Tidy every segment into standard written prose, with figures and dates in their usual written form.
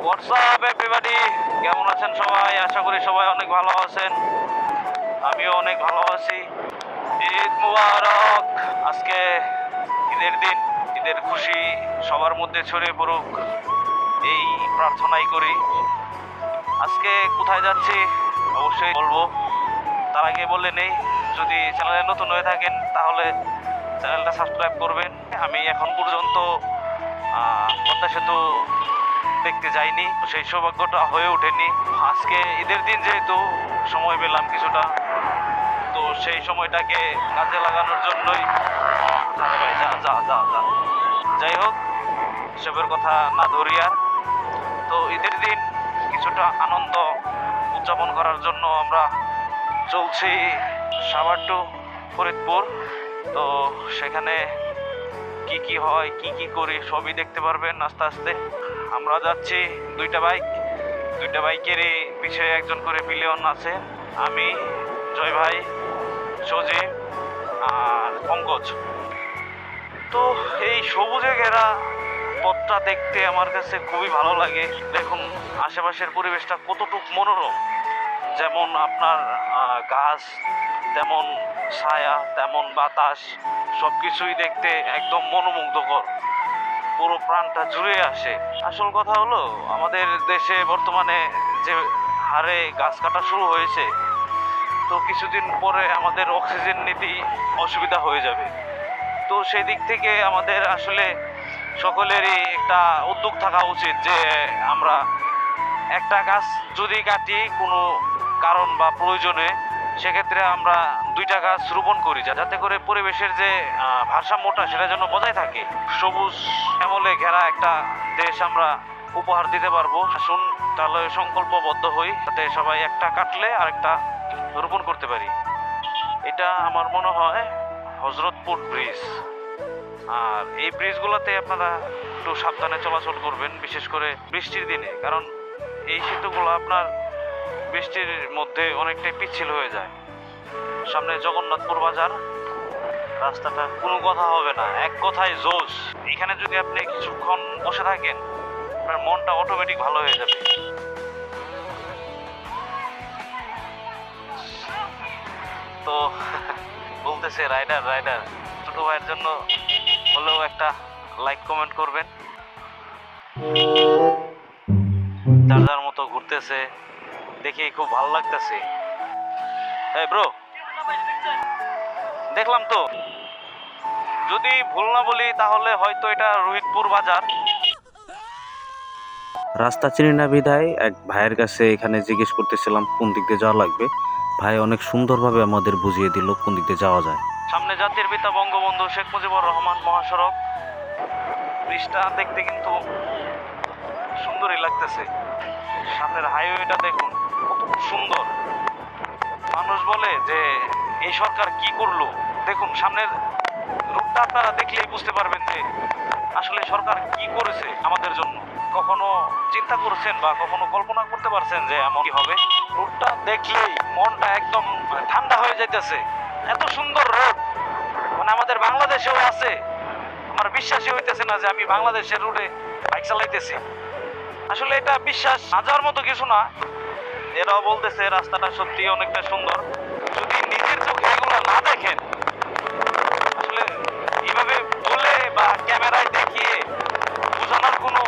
WhatsApp everybody, কেমন আছেন সবাই? আশা করি সবাই অনেক ভালো আছেন। আমিও অনেক ভালো আছি। ঈদ মুবারক। আজকে ঈদের দিন, ঈদের খুশি সবার মধ্যে ছড়িয়ে পড়ুক এই প্রার্থনাই করি। আজকে কোথায় যাচ্ছি অবশ্যই বলবো। তার আগে বলে নেই, যদি চ্যানেলে নতুন হয়ে থাকেন তাহলে চ্যানেলটা সাবস্ক্রাইব করবেন। আমি এখন পর্যন্ত পদ্মা সেতু দেখতে যাইনি, সেই সৌভাগ্যটা হয়ে ওঠেনি। আজকে ঈদের দিন যেহেতু সময় পেলাম কিছুটা, তো সেই সময়টাকে কাজে লাগানোর জন্যই যাই হোক, সেসবের কথা না ধরিয়া, তো ঈদের দিন কিছুটা আনন্দ উদযাপন করার জন্য আমরা চলছি সাভার টু ফরিদপুর। তো সেখানে কি কি হয়, কি কি করি সবই দেখতে পারবেন আস্তে আস্তে। আমরা যাচ্ছি দুইটা বাইকেরই পিছে একজন করে পিলিয়ন আছে। আমি, জয় ভাই, সজীব আর পঙ্কজ। তো এই সবুজে ঘেরা পথটা দেখতে আমার কাছে খুবই ভালো লাগে। দেখুন আশেপাশের পরিবেশটা কতটুক মনোরম। যেমন আপনার গাছ, তেমন ছায়া, তেমন বাতাস, সব কিছুই দেখতে একদম মনোমুগ্ধকর। পুরো প্রাণটা জুড়ে আসে। আসল কথা হলো, আমাদের দেশে বর্তমানে যে হারে গাছ কাটা শুরু হয়েছে, তো কিছুদিন পরে আমাদের অক্সিজেন নিতে অসুবিধা হয়ে যাবে। তো সেই দিক থেকে আমাদের আসলে সকলেরই একটা উদ্যোগ থাকা উচিত যে আমরা একটা গাছ যদি কাটি কোনো কারণ বা প্রয়োজনে, সেক্ষেত্রে আমরা দুইটা গাছ রোপণ করি, যাতে করে পরিবেশের যে ভারসাম্যটা সেটা যেন বজায় থাকে। সবুজ শ্যামলে ঘেরা একটা দেশ আমরা উপহার দিতে পারবো। আসুন তাহলে সংকল্পবদ্ধ হই, যাতে সবাই একটা কাটলে আরেকটা রোপণ করতে পারি। এটা আমার মনে হয় হজরতপুর ব্রিজ। আর এই ব্রিজগুলোতে আপনারা একটু সাবধানে চলাচল করবেন, বিশেষ করে বৃষ্টির দিনে, কারণ এই সেতুগুলো আপনার বৃষ্টির মধ্যে অনেকটাই পিচ্ছিল হয়ে যায়। সামনে জগন্নাথপুর বাজার, রাস্তাটা কোনো কথা হবে না, এক কথায় জোশ। এখানে যদি আপনি কিছুক্ষণ বসে থাকেন, আপনার মনটা অটোমেটিক ভালো হয়ে যাবে। তো বলতেছে রাইডার ছোট ভাইয়ের জন্য হলেও একটা লাইক কমেন্ট করবেন। চার্জার মতো ঘুরতেছে, দেখে খুব ভালো লাগতেছে। এই ব্রো, দেখলাম তো, যদি ভুল না বলি তাহলে হয়তো এটা রোহিতপুর বাজার। রাস্তা চিনি না বিধায় এক ভাইয়ের কাছে এখানে জিজ্ঞেস করতেছিলাম কোন দিক দিয়ে যাওয়া লাগবে। ভাই অনেক সুন্দরভাবে আমাদের বুঝিয়ে দিল কোন দিক দিয়ে যাওয়া যায়। সামনে জাতির পিতা বঙ্গবন্ধু শেখ মুজিবুর রহমান মহাসড়ক। ব্রিজটা দেখতে কিন্তু সুন্দরই লাগতেছে। সামনের হাইওয়েটা দেখুন কত সুন্দর। মানুষ বলে যে এই সরকার কি করলো, দেখুন সামনের রূপটা আপনারা দেখলেই বুঝতে পারবেন যে আসলে সরকার কি করেছে আমাদের জন্য। কখনো চিন্তা করছেন বা কখনো কল্পনা করতে পারছেন যে এমন কি হবে? রোডটা দেখলেই মনটা একদম ঠান্ডা হয়ে যাইতেছে। এত সুন্দর রোড, মানে আমাদের বাংলাদেশেও আছে। আমার বিশ্বাসই হইতেছে না যে আমি বাংলাদেশের রোডে বাইক চালাইতেছি। আসলে এটা বিশ্বাস না যাওয়ার মতো কিছু না। এরাও বলতেছে রাস্তাটা সত্যি অনেকটা সুন্দর। যদি নিজের চোখে এগুলো না দেখেন, আসলে এইভাবে বলে বা ক্যামেরায় দেখিয়ে বোঝানোর কোনো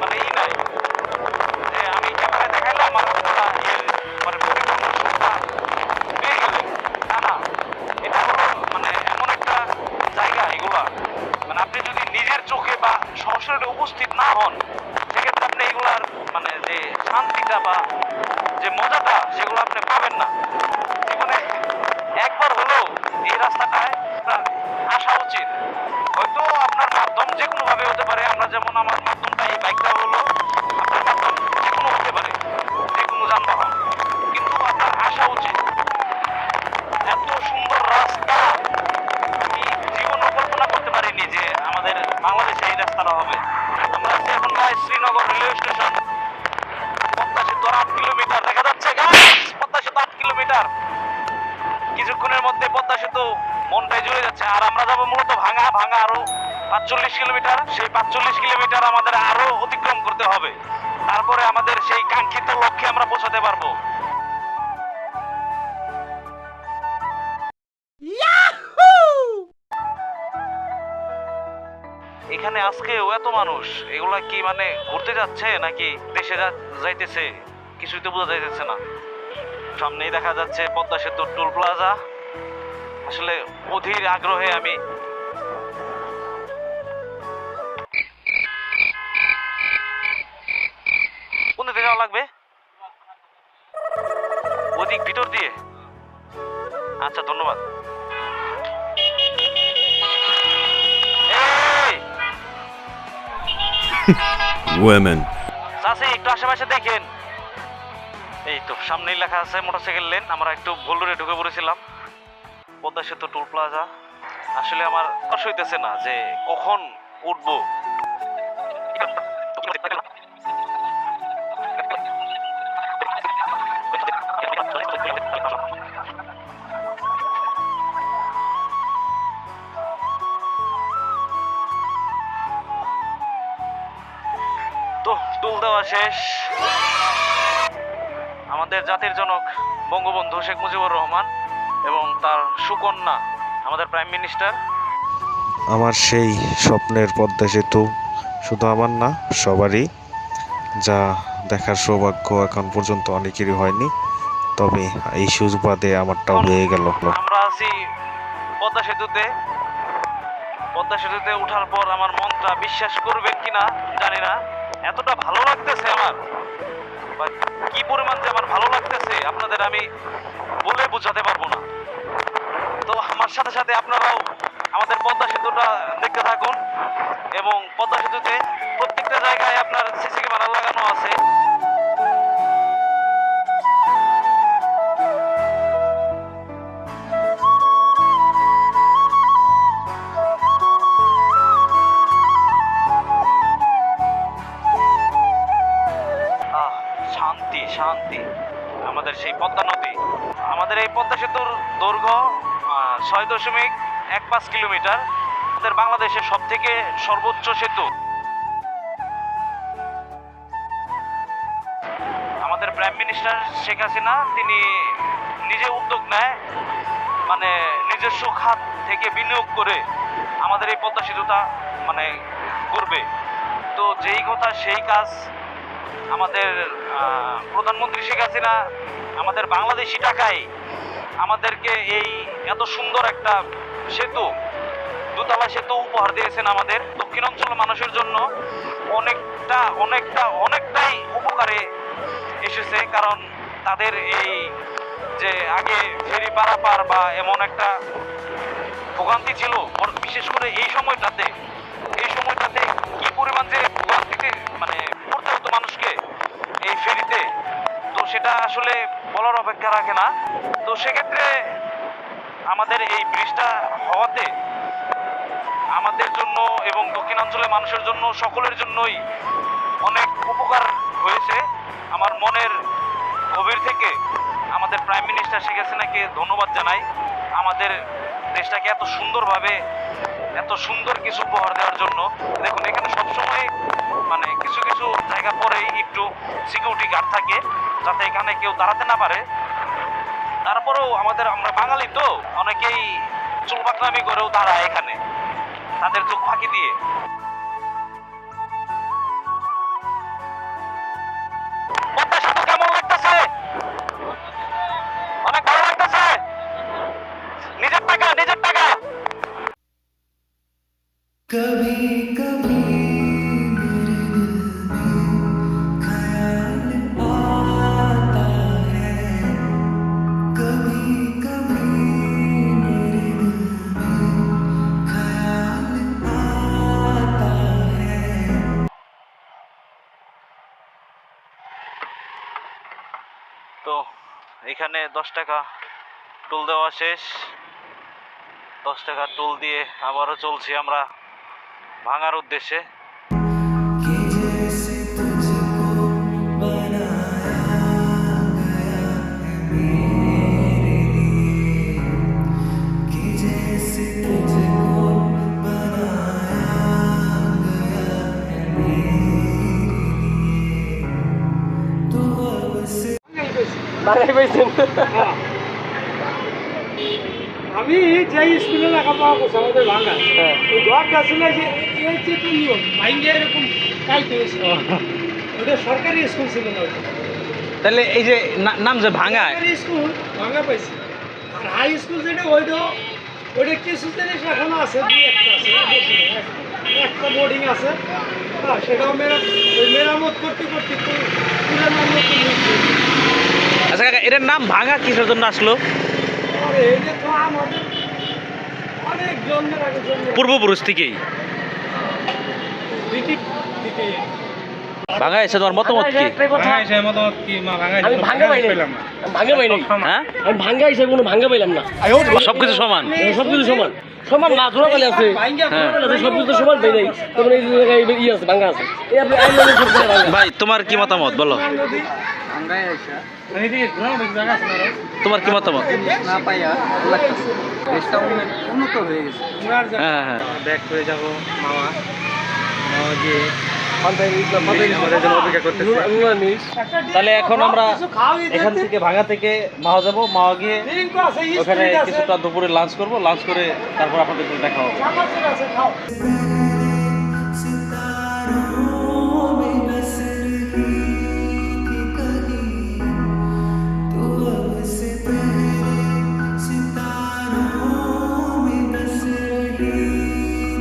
মানে নাই যে আমি ক্যামেরায় দেখাইলাম আর আপনারা মানে পরিপূর্ণ সুখটা পেয়ে গেলেন। না, এটা হলো মানে এমন একটা জায়গা, এগুলা মানে আপনি যদি নিজের চোখে বা সরাসরি উপস্থিত না হন, সেক্ষেত্রে আপনি এগুলার মানে যে শান্তিটা বা যে মজাটা সেগুলো আপনি পাবেন না। জীবনে একবার হলেও এই রাস্তাটায় আপনার আসা উচিত। হয়তো আপনার মাধ্যম যে কোনো ভাবে হতে পারে, আমরা যেমন আমার মাধ্যমটা এই বাইকটা হলো, আপনার মাধ্যম যে কোনো হতে পারে, যে কোনো যানবাহন, কিন্তু আপনার আসা উচিত। এত সুন্দর রাস্তা আমি জীবনে কল্পনা করতে পারিনি যে আমাদের বাংলাদেশে এই রাস্তাটা হবে। আমরা আছি এখন শ্রীনগর রেলওয়ে স্টেশন। পদ্মা সেতু 8 কিলোমিটার দেখা যাচ্ছে গাইস, পদ্মা সেতু 8 কিলোমিটার। কিছুক্ষণের মধ্যে পদ্মা সেতু মনটাই জুড়ে যাচ্ছে। আর আমরা যাবো মূলত ভাঙা আরো 45 কিলোমিটার। সেই 45 কিলোমিটার আমাদের আরো অতিক্রম করতে হবে। তারপরে আমাদের সেই কাঙ্ক্ষিত লক্ষ্যে আমরা পৌঁছাতে পারবো। এখানে আজকেও এত মানুষ, এগুলা কি মানে ঘুরতে যাচ্ছে নাকি দেশে যাইতেছে কিছুই তো বোঝা যাইতেছে না। সামনেই দেখা যাচ্ছে পদ্মা সেতু টোল প্লাজা। আসলে অধীর আগ্রহে আমি কোন দিকে যাওয়া লাগবে? ওদিক ভিতর দিয়ে? আচ্ছা ধন্যবাদ। Women. চাচি একটু আশেপাশে দেখেন। এই তো সামনেই লেখা আছে মোটরসাইকেল লেন। আমরা একটু ভুল রুটে ঢুকে পড়েছিলাম। পদ্মা সেতু টোল প্লাজা। আসলে আমার কষ্ট হইতেছে না যে কখন উঠবো। তো টোল দেওয়া শেষ। আমাদের জাতির জনক বঙ্গবন্ধু শেখ মুজিবুর রহমান এবং তার সুকন্যা আমাদের প্রাইম মিনিস্টার। আমার সেই স্বপ্নের পদ্মা সেতু শুধু আমার না, সবারই, যা দেখার সৌভাগ্য এখন পর্যন্ত অনেকেরই হয়নি। তবে এই সুবাদে আমারটাও হয়ে গেল। আমরা আছি পদ্মা সেতুতে। পদ্মা সেতুতে ওঠার পর আমার মনটা, বিশ্বাস করবেন কিনা জানি না, এতটা ভালো লাগতেছে আমার, বা কি পরিমাণ যে আমার ভালো লাগতেছে আপনাদের আমি বলে বোঝাতে পারবো না। তো আমার সাথে সাথে আপনারাও আমাদের পদ্মা সেতুটা দেখতে থাকুন। এবং পদ্মা সেতুতে প্রত্যেকটা জায়গায় আপনার সিসি ক্যামেরা লাগানো আছে। শান্তি শান্তি। আমাদের সেই পদ্মা নদী। আমাদের এই পদ্মা সেতুর দৈর্ঘ্য 6.15 কিলোমিটার। আমাদের বাংলাদেশের সব থেকে সর্বোচ্চ সেতু। আমাদের প্রাইম মিনিস্টার শেখ হাসিনা তিনি নিজে উদ্যোগ নেয়, মানে নিজস্ব খাত থেকে বিনিয়োগ করে আমাদের এই পদ্মা সেতুটা মানে করবে। তো যেই কথা সেই কাজ। আমাদের প্রধানমন্ত্রী শেখ হাসিনা আমাদের বাংলাদেশি টাকায় আমাদেরকে এই এত সুন্দর একটা সেতু, দোতলা সেতু উপহার দিয়েছেন আমাদের দক্ষিণাঞ্চলের মানুষের জন্য। অনেকটাই উপকারে এসেছে। কারণ তাদের এই যে আগে ফেরি পারাপার বা এমন একটা ভোগান্তি ছিল, বিশেষ করে এই সময়টাতে কি পরিমাণ যে ভোগান্তিতে মানে পড়তে হতো মানুষকে এই ফেরিতে, তো সেটা আসলে বলার অপেক্ষা রাখে না। তো সেক্ষেত্রে আমাদের এই ব্রিজটা হওয়াতে আমাদের জন্য এবং দক্ষিণাঞ্চলের মানুষের জন্য, সকলের জন্যই অনেক উপকার হয়েছে। আমার মনের গভীর থেকে আমাদের প্রাইম মিনিস্টার শেখ হাসিনাকে ধন্যবাদ জানাই। আমাদের দেশটাকে এত সুন্দরভাবে, এত সুন্দর কিছু উপহার দেওয়ার জন্য। দেখুন এখানে সবসময় মানে কিছু কিছু জায়গা পরেই একটু সিকিউরিটি গার্ড থাকে, যাতে এখানে কেউ দাঁড়াতে না পারে। তারপরেও আমরা বাঙালি তো অনেকেই চুল বাকলামি করেও দাঁড়ায় এখানে, তাদের চোখ ফাঁকি দিয়ে। পদ্মা সেতু কেমন লাগতেছে? অনেক ভালো লাগতেছে। নিজের টাকা। कभी कभी मेरे दिल में ख्याल आता है, कभी कभी मेरे दिल में ख्याल आता है। তো এখানে 10 টাকা টোল দেওয়া শেষ। 10 টাকা টোল দিয়ে আবারও চলছি আমরা ভাঙার উদ্দেশ্যে। कि जैसे तुझको बनाया गया है मेरे लिए, कि जैसे तुझको बनाया गया है मेरे लिए। বাঙাই পাইছেন? আমি যে স্কুলে লেখাপড়া করছি আমাদের ভাঙা হ্যাঁ। ওই ঘরটা ছিল যে এই যে একটু নিয়ম ভাঙ্গে এরকম কাইতে হয়েছিল ওটা সরকারি স্কুল ছিল না ওটা। তাহলে এই যে নাম যে ভাঙা, সরকারি স্কুল ভাঙা পাইছি আর হাই স্কুল যেটা ওইটা কিছু জিনিস এখনো আছে দুই একটা আছে বেশি না, একটা বোর্ডিং আছে হ্যাঁ সেটাও মেরামত করতে করতে পুরানো মতো হয়েছে। আচ্ছা কাকা এটার নাম ভাঙা কিসের জন্য আসলো? আরে এটা তো আমাদের অনেক জন্মের আগে জন্মের পূর্বপুরুষ থেকেই ব্রিটিশ থেকে ভাঙা এসে তোমার মতামত কি? একটাই কথা, আমি ভাঙ্গা পাই নাই। আমি ভাঙ্গা পাই নাই। হ্যাঁ, আমি ভাঙ্গা হিসেবে কোনো ভাঙ্গা পাইলাম না। সবকিছু সমান। সবকিছু সমান সমান না, জোড়া পালি আছে, সবকিছু তো সমান পাই নাই। তোমার এই যে জায়গায় ই আছে, ভাঙ্গা আছে। এই আপনি আইন সব জায়গায় ভাঙ্গা। ভাই তোমার কি মতামত বলো? তোমার কি মতামত? হ্যাঁ হ্যাঁ ব্যাক করে যাব মামা মামা গিয়ে তাহলে এখন আমরা এখান থেকে ভাঙা থেকে মাওয়া যাবো, মাওয়া গিয়ে ওখানে কিছুটা দুপুরে লাঞ্চ করব, লাঞ্চ করে তারপর আপনাদের সাথে দেখা হবে। सितारों में बस रही थी कहीं तो अब से पहले सितारों में बस रही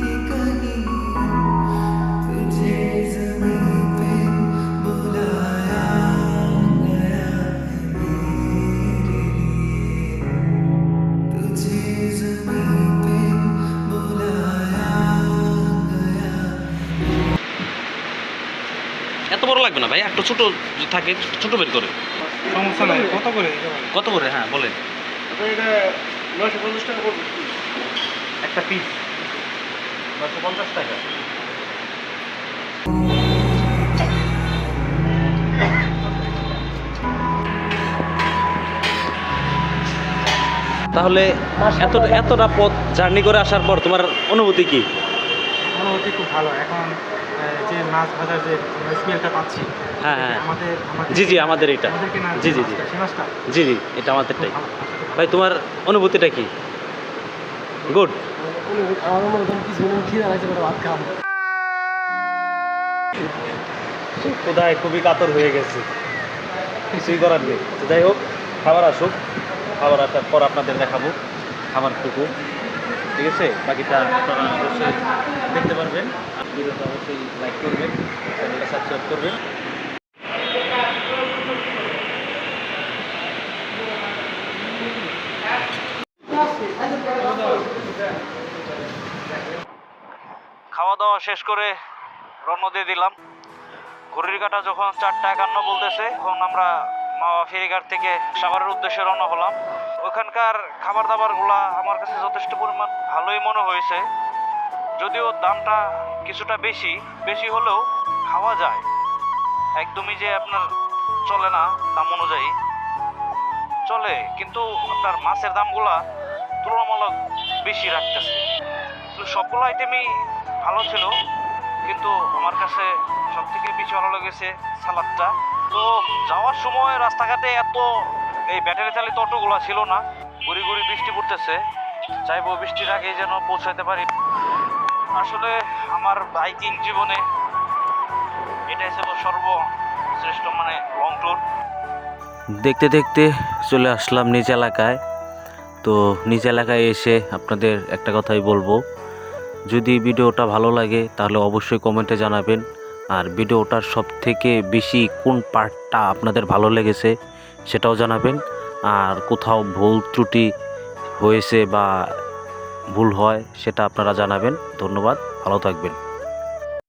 थी कहीं तुझे ज़मीं पे बुलाया गया है मेरे लिए तुझे ज़मीं पे बुलाया गया এত বড় লাগবে না ভাই, একটু ছোট থাকে, ছোট বের করে। সমস্যা নাই কত করে কত করে? হ্যাঁ বলেন। এটা 950 টাকা পড়বে একটা পিস 950 টাকা। তাহলে এতটা পথ জার্নি করে আসার পর তোমার অনুভূতি কি? অনুভূতি খুব ভালো এখন যে মাছ ভাজার যে স্মেলটা পাচ্ছি হ্যাঁ হ্যাঁ আমাদের জি জি আমাদের এটা, আমাদেরকে না জি জি জি সে মাছটা জি জি এটা আমাদেরটাই। ভাই তোমার অনুভূতিটা কি? গুড। আমার মনে হয় কিছু খিদা লাগছে, করে ভাত খাম। কোথায় খুবই কাতর হয়ে গেছে, কিছুই করার নেই। তো যাই হোক, খাবার আসুক, খাবার আসার পর আপনাদের দেখাবো খাবারটুকু, ঠিক আছে? বাকিটা আপনারা অবশ্যই দেখতে পারবেন। আর ভিডিওটা অবশ্যই লাইক করবেন, চ্যানেলটা সাবস্ক্রাইব করবেন। খাওয়া দাওয়া শেষ করে রওনা দিয়ে দিলাম। ঘড়ির কাঁটা যখন 4:51 বলতেছে, এখন আমরা মাওয়া ফেরিঘাট থেকে সাভারের উদ্দেশ্যে রওনা হলাম। ওখানকার খাবার দাবারগুলা আমার কাছে যথেষ্ট পরিমাণ ভালোই মনে হয়েছে, যদিও দামটা কিছুটা বেশি হলেও খাওয়া যায়, একদমই যে আপনার চলে না দাম অনুযায়ী চলে, কিন্তু আপনার মাছের দামগুলা তুলনামূলক বেশি রাখতেছে। সবগুলো আইটেমই ভালো ছিল, কিন্তু আমার কাছে সব থেকে বেশি ভালো লেগেছে সালাদটা। তো যাওয়ার সময় রাস্তাঘাটে এত এই ব্যাটারি চালিত অটোগুলো ছিল না, গুড়ি গুড়ি বৃষ্টি পড়তেছে, চাইবো বৃষ্টির আগেই যেন পৌঁছাতে পারি। আসলে আমার বাইকিং জীবনে এটাই ছিল সর্বশ্রেষ্ঠ লং ট্যুর। দেখতে দেখতে চলে আসলাম নিজ এলাকায়। তো নিজ এলাকায় এসে আপনাদের একটা কথাই বলবো, যদি ভিডিওটা ভালো লাগে তাহলে অবশ্যই কমেন্টে জানাবেন, আর ভিডিওটার সবথেকে বেশি কোন পার্টটা আপনাদের ভালো লেগেছে সেটাও জানাবেন, আর কোথাও ভুল ত্রুটি হয়েছে বা ভুল হয় সেটা আপনারা জানাবেন। ধন্যবাদ, ভালো থাকবেন।